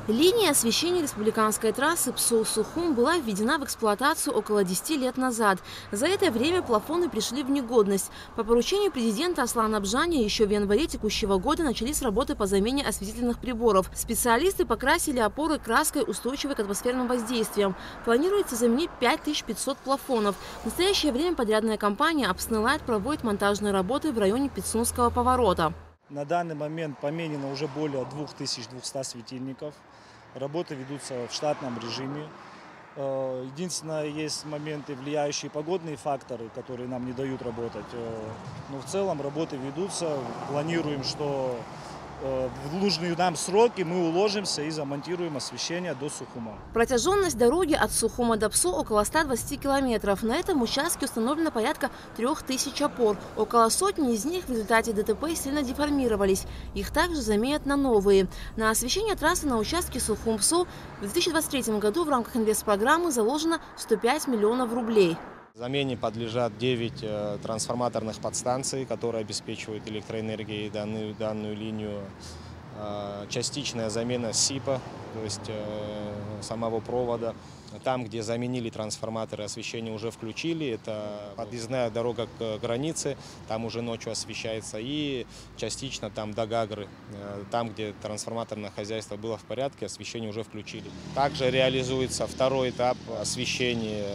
Линия освещения республиканской трассы Псоу-Сухум была введена в эксплуатацию около 10 лет назад. За это время плафоны пришли в негодность. По поручению президента Аслана Абжаня еще в январе текущего года начались работы по замене осветительных приборов. Специалисты покрасили опоры краской, устойчивой к атмосферным воздействиям. Планируется заменить 5500 плафонов. В настоящее время подрядная компания «Апснелайт» проводит монтажные работы в районе Пицунского поворота. На данный момент поменено уже более 2200 светильников. Работы ведутся в штатном режиме. Единственное, есть моменты, влияющие погодные факторы, которые нам не дают работать. Но в целом работы ведутся. Планируем, что в нужные нам сроки мы уложимся и замонтируем освещение до Сухума. Протяженность дороги от Сухума до Псо около 120 километров. На этом участке установлено порядка 3000 опор. Около сотни из них в результате ДТП сильно деформировались. Их также заменят на новые. На освещение трассы на участке Сухум-Псо в 2023 году в рамках инвестпрограммы заложено 105 миллионов рублей. Замене подлежат 9 трансформаторных подстанций, которые обеспечивают электроэнергией данную линию. Частичная замена СИПа, то есть самого провода. Там, где заменили трансформаторы, освещение уже включили. Это подъездная дорога к границе, там уже ночью освещается. И частично там до Гагры, там, где трансформаторное хозяйство было в порядке, освещение уже включили. Также реализуется второй этап освещения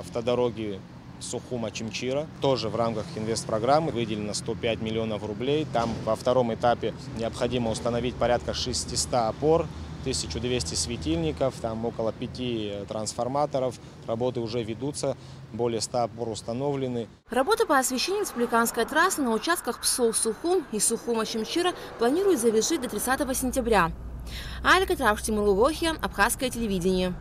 автодороги Сухума-Чимчира. Тоже в рамках инвестпрограммы выделено 105 миллионов рублей. Там во втором этапе необходимо установить порядка 600 опор, 1200 светильников, там около 5 трансформаторов. Работы уже ведутся, более 100 опор установлены. Работы по освещению республиканской трассы на участках Псоу-Сухум и Сухума-Чимчира планируют завершить до 30 сентября. Алька Травш, Тимур Лугохия, Абхазское телевидение.